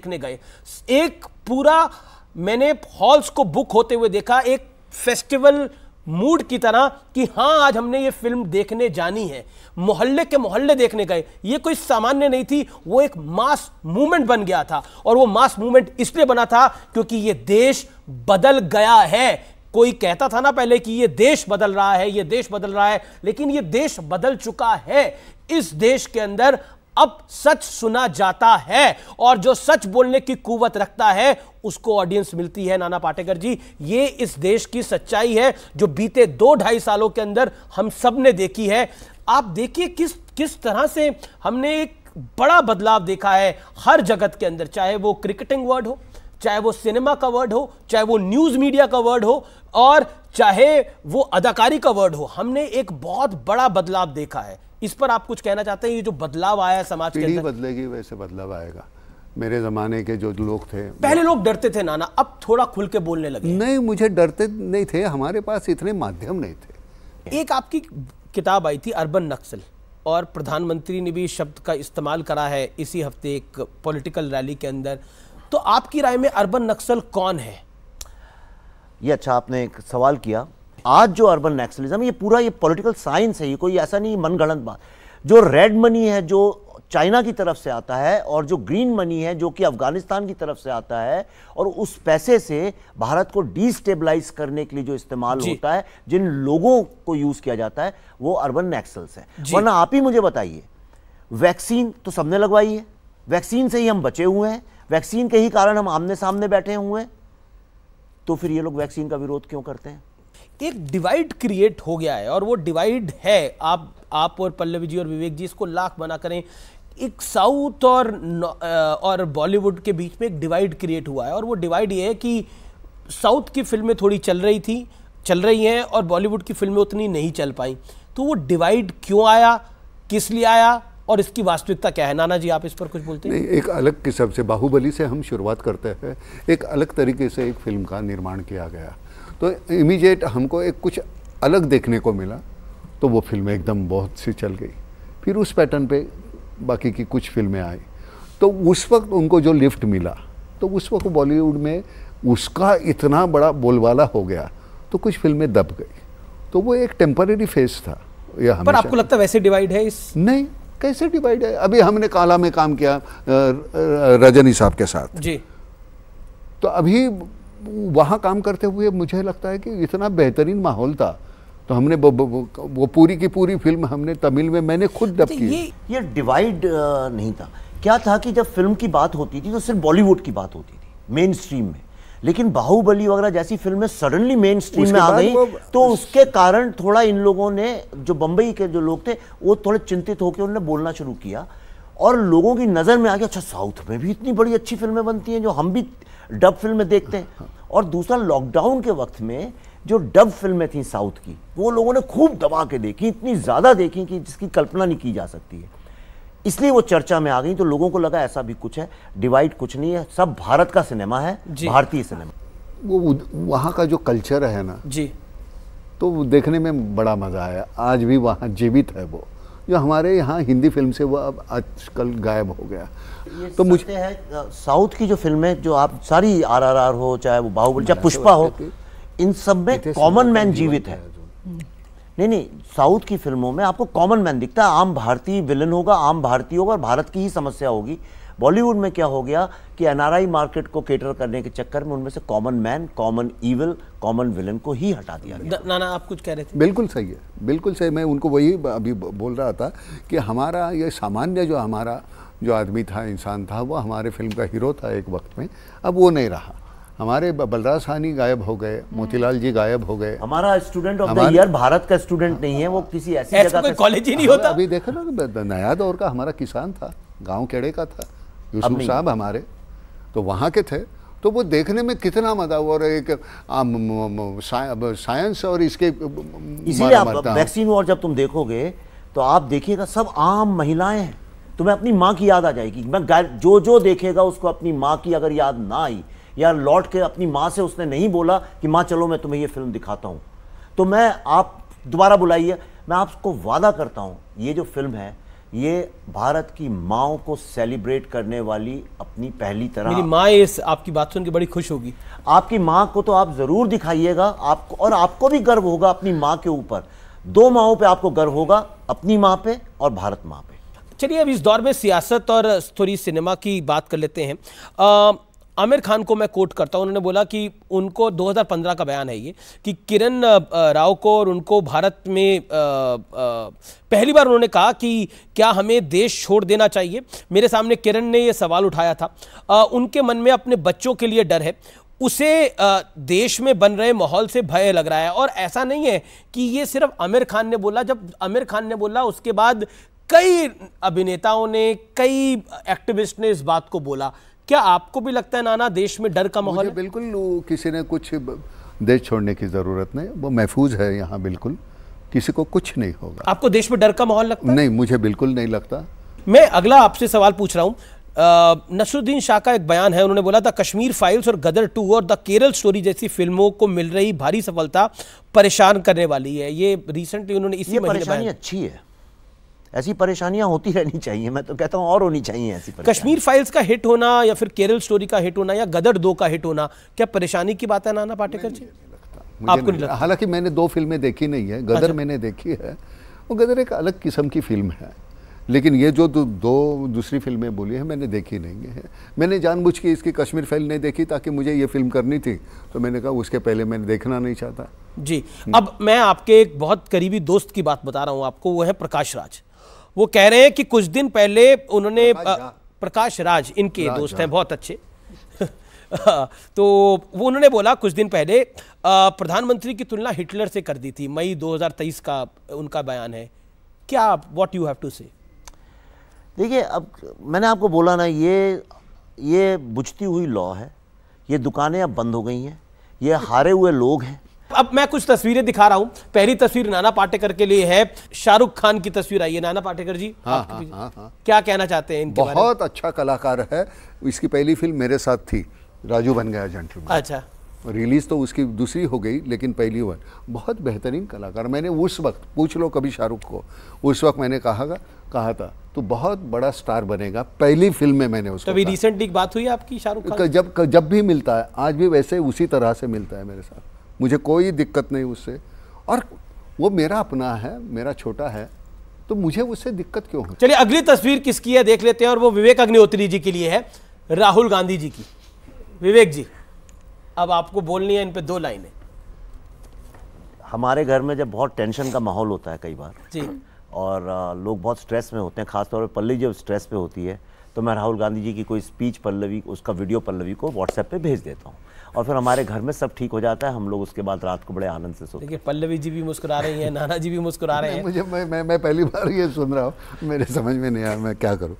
देखने गए, एक पूरा मैंने हॉल्स को बुक होते हुए देखा, एक फेस्टिवल मूड की तरह कि हां आज हमने ये फिल्म देखने जानी है। मोहल्ले के मोहल्ले देखने गए, ये कोई सामान्य नहीं थी, वो एक मास मूवमेंट बन गया था। और वो मास मूवमेंट इसलिए बना था क्योंकि ये देश बदल गया है। कोई कहता था ना पहले कि ये देश बदल रहा है, ये देश बदल रहा है, लेकिन ये देश बदल चुका है। इस देश के अंदर अब सच सुना जाता है और जो सच बोलने की कुव्वत रखता है उसको ऑडियंस मिलती है। नाना पाटेकर जी, ये इस देश की सच्चाई है जो बीते 2-2.5 सालों के अंदर हम सब ने देखी है। आप देखिए किस तरह से हमने एक बड़ा बदलाव देखा है हर जगत के अंदर, चाहे वो क्रिकेटिंग वर्ड हो, चाहे वो सिनेमा का वर्ड हो, चाहे वो न्यूज मीडिया का वर्ड हो, और चाहे वो अदाकारी का वर्ड हो। हमने एक बहुत बड़ा बदलाव देखा है। इस पर आप कुछ कहना चाहते हैं? ये जो बदलाव आया है समाज के अंदर, बदलेगी वैसे बदलाव आएगा। मेरे जमाने के जो लोग थे, पहले लोग डरते थे नाना, अब थोड़ा खुल के बोलने लगे। नहीं, मुझे डरते नहीं थे, हमारे पास इतने माध्यम नहीं थे। एक आपकी किताब आई थी अर्बन नक्सल, और प्रधानमंत्री ने भी इस शब्द का इस्तेमाल करा है इसी हफ्ते एक पॉलिटिकल रैली के अंदर। तो आपकी राय में अर्बन नक्सल कौन है? ये अच्छा आपने एक सवाल किया। आज जो अर्बन नक्सलिज्म, ये पूरा ये पॉलिटिकल साइंस है, ये कोई ऐसा नहीं मनगढ़ंत बात। जो रेड मनी है जो चाइना की तरफ से आता है, और जो ग्रीन मनी है जो कि अफगानिस्तान की तरफ से आता है, और उस पैसे से भारत को डिस्टेबलाइज करने के लिए जो इस्तेमाल होता है, जिन लोगों को यूज किया जाता है, वो अर्बन नक्सल्स है। वरना आप ही मुझे बताइए, वैक्सीन तो सबने लगवाई है, वैक्सीन से ही हम बचे हुए हैं, वैक्सीन के ही कारण हम आमने सामने बैठे हुए हैं, तो फिर ये लोग वैक्सीन का विरोध क्यों करते हैं? एक डिवाइड क्रिएट हो गया है, और वो डिवाइड है, आप और पल्लवी जी और विवेक जी इसको लाख बना करें, एक साउथ और बॉलीवुड के बीच में एक डिवाइड क्रिएट हुआ है। और वो डिवाइड ये है कि साउथ की फिल्में थोड़ी चल रही हैं और बॉलीवुड की फिल्में उतनी नहीं चल पाई। तो वो डिवाइड क्यों आया, किस लिए आया, और इसकी वास्तविकता क्या है? नाना जी, आप इस पर कुछ बोलते हैं? नहीं, एक अलग किस्म से बाहुबली से हम शुरुआत करते हैं। एक अलग तरीके से एक फिल्म का निर्माण किया गया, तो इमीडिएट हमको एक कुछ अलग देखने को मिला, तो वो फिल्म एकदम बहुत सी चल गई। फिर उस पैटर्न पे बाकी की कुछ फिल्में आई, तो उस वक्त उनको जो लिफ्ट मिला, तो उस वक्त बॉलीवुड में उसका इतना बड़ा बोलबाला हो गया, तो कुछ फिल्में दब गई। तो वो एक टेम्पररी फेज था। पर आपको लगता है वैसे डिवाइड है इस? नहीं, कैसे डिवाइड है? अभी हमने काला में काम किया रजनी साहब के साथ जी, तो अभी वहाँ काम करते हुए मुझे लगता है कि इतना बेहतरीन माहौल था, तो हमने वो पूरी की पूरी फिल्म हमने तमिल में मैंने खुद डब की। ये डिवाइड नहीं था। क्या था कि जब फिल्म की बात होती थी तो सिर्फ बॉलीवुड की बात होती थी मेन स्ट्रीम में, लेकिन बाहुबली वगैरह जैसी फिल्में सडनली मेन स्ट्रीम में आ गई, तो उसके कारण थोड़ा इन लोगों ने, जो बंबई के जो लोग थे, वो थोड़े चिंतित होकर उन्होंने बोलना शुरू किया, और लोगों की नज़र में आ गया, अच्छा साउथ में भी इतनी बड़ी अच्छी फिल्में बनती हैं जो हम भी डब फिल्में देखते हैं। और दूसरा, लॉकडाउन के वक्त में जो डब फिल्में थी साउथ की, वो लोगों ने खूब दबा के देखी, इतनी ज़्यादा देखी कि जिसकी कल्पना नहीं की जा सकती है, इसलिए वो चर्चा में आ गई। तो लोगों को लगा ऐसा भी कुछ है, डिवाइड कुछ नहीं है, सब भारत का सिनेमा है, भारतीय सिनेमा। वो वहाँ का जो कल्चर है ना जी, तो वो देखने में बड़ा मज़ा आया। आज भी वहाँ जीवित है वो, जो हमारे यहाँ हिंदी फिल्म से वो अब आजकल गायब हो गया। तो मुझे है साउथ की जो फिल्में, जो आप सारी RRR हो, चाहे वो बाहुबली, चाहे पुष्पा हो, इन सब में कॉमन मैन जीवित है। नहीं, साउथ की फिल्मों में आपको कॉमन मैन दिखता है, आम भारतीय विलन होगा, आम भारतीय होगा, और भारत की ही समस्या होगी। बॉलीवुड में क्या हो गया कि NRI मार्केट को केटर करने के चक्कर में उनमें से common man, common evil, common villain को ही हटा दिया गया। नाना, आप कुछ कह रहे थे? बिल्कुल सही है, बिल्कुल सही। मैं उनको वही अभी बोल रहा था कि हमारा ये सामान्य जो हमारा जो आदमी था, इंसान था, वो हमारे फिल्म का हीरो था एक वक्त में, अब वो नहीं रहा। हमारे बलराज साहनी गायब हो गए, मोतीलाल जी गायब हो गए। हमारा student of the year Bharat का स्टूडेंट नहीं है, वो किसी ऐसी जगह कोई कॉलेज ही नहीं होता। अभी देखो ना, नया दौर का हमारा किसान था, गांव केड़े का था, यूसुफ साहब हमारे, तो वहाँ के थे। तो वो देखने में कितना मजा हुआ, और एक साइंस और इसके, इसीलिए आप वैक्सीन वॉर जब तुम देखोगे तो आप देखिएगा सब आम महिलाएं हैं, तुम्हें अपनी माँ की याद आ जाएगी। मैं जो देखेगा उसको अपनी माँ की अगर याद ना आई, या लौट के अपनी माँ से उसने नहीं बोला कि माँ चलो मैं तुम्हें ये फिल्म दिखाता हूँ, तो मैं, आप दोबारा बुलाइए, मैं आपको वादा करता हूँ ये जो फिल्म है ये भारत की माँ को सेलिब्रेट करने वाली अपनी पहली तरह। मेरी माँ इस आपकी बात सुन के बड़ी खुश होगी। आपकी माँ को तो आप जरूर दिखाइएगा, आपको, और आपको भी गर्व होगा अपनी माँ के ऊपर। दो माँओं पे आपको गर्व होगा, अपनी माँ पे और भारत माँ पे। चलिए अब इस दौर में सियासत और थोड़ी सिनेमा की बात कर लेते हैं। आमिर खान को मैं कोट करता हूं, उन्होंने बोला कि उनको 2015 का बयान है ये कि किरण राव को और उनको भारत में पहली बार उन्होंने कहा कि क्या हमें देश छोड़ देना चाहिए। मेरे सामने किरण ने ये सवाल उठाया था। उनके मन में अपने बच्चों के लिए डर है, उसे देश में बन रहे माहौल से भय लग रहा है। और ऐसा नहीं है कि ये सिर्फ आमिर खान ने बोला, जब आमिर खान ने बोला उसके बाद कई अभिनेताओं ने, कई एक्टिविस्ट ने इस बात को बोला। क्या आपको भी लगता है नाना देश में डर का माहौल है? बिल्कुल, किसी ने कुछ देश छोड़ने की जरूरत नहीं, वो महफूज है यहाँ, बिल्कुल किसी को कुछ नहीं होगा। आपको देश में डर का माहौल लगता है? नहीं, मुझे बिल्कुल नहीं लगता। मैं अगला आपसे सवाल पूछ रहा हूं। नसरुद्दीन शाह का एक बयान है, उन्होंने बोला था कश्मीर फाइल्स और गदर 2 और द केरल स्टोरी जैसी फिल्मों को मिल रही भारी सफलता परेशान करने वाली है। ये रिसेंटली उन्होंने इसी महीने परेशानी अच्छी है, ऐसी परेशानियां होती रहनी चाहिए, मैं तो कहता हूं और होनी चाहिए ऐसी परेशानी। कश्मीर फाइल्स का हिट होना या फिर केरल स्टोरी का हिट होना या गदर 2 का हिट होना क्या परेशानी की बात है नाना पाटेकर जी? आपको नहीं लगता? हालांकि मैंने 2 फिल्में देखी नहीं है, गदर मैंने देखी है, वो गदर एक अलग किस्म की फिल्म है, लेकिन ये जो दो दूसरी फिल्में बोली है मैंने देखी नहीं है। मैंने जानबूझ के इसकी कश्मीर फाइल नहीं देखी ताकि मुझे ये फिल्म करनी थी, तो मैंने कहा उसके पहले मैंने देखना नहीं चाहता जी। अब मैं आपके एक बहुत करीबी दोस्त की बात बता रहा हूँ आपको, वो है प्रकाश राज। वो कह रहे हैं कि कुछ दिन पहले उन्होंने प्रकाश राज इनके दोस्त हैं बहुत अच्छे तो वो उन्होंने बोला कुछ दिन पहले प्रधानमंत्री की तुलना हिटलर से कर दी थी। मई 2023 का उनका बयान है। क्या व्हाट यू हैव टू से? देखिए, अब मैंने आपको बोला ना, ये बुझती हुई लौ है, ये दुकानें अब बंद हो गई हैं, ये हारे हुए लोग हैं। अब मैं कुछ तस्वीरें दिखा रहा हूं। पहली तस्वीर नाना पाटेकर के लिए है, शाहरुख खान की तस्वीर आई है। नाना पाटेकर जी, हाँ। क्या कहना चाहते हैं इनके बारे में? बहुत अच्छा कलाकार है। इसकी पहली फिल्म मेरे साथ थी, राजू बन गया जेंटलमैन। अच्छा, रिलीज तो उसकी दूसरी हो गई, लेकिन पहली वन बहुत बेहतरीन कलाकार। मैंने उस वक्त, पूछ लो कभी शाहरुख को, उस वक्त मैंने कहा था तो बहुत बड़ा स्टार बनेगा। पहली फिल्म में मैंने उसको तभी रिसेंटली बात हुई आपकी शाहरुख खान? जब भी मिलता है, आज भी वैसे उसी तरह से मिलता है मेरे साथ, मुझे कोई दिक्कत नहीं उससे। और वो मेरा अपना है, मेरा छोटा है, तो मुझे उससे दिक्कत क्यों है? चलिए अगली तस्वीर किसकी है देख लेते हैं, और वो विवेक अग्निहोत्री जी के लिए है, राहुल गांधी जी की। विवेक जी, अब आपको बोलनी है इन पे 2 लाइनें। हमारे घर में जब बहुत टेंशन का माहौल होता है कई बार जी, और लोग बहुत स्ट्रेस में होते हैं, खासतौर पर पल्लवी जब स्ट्रेस पे होती है, तो मैं राहुल गांधी जी की कोई स्पीच पल्लवी, उसका वीडियो पल्लवी को व्हाट्सएप पे भेज देता हूँ, और फिर हमारे घर में सब ठीक हो जाता है। हम लोग उसके बाद रात को बड़े आनंद से सोते हैं। देखिए, पल्लवी जी भी मुस्कुरा रही हैं, नाना जी भी मुस्कुरा रहे हैं। मैं पहली बार ये सुन रहा हूँ, मेरे समझ में नहीं आया मैं क्या करूँ।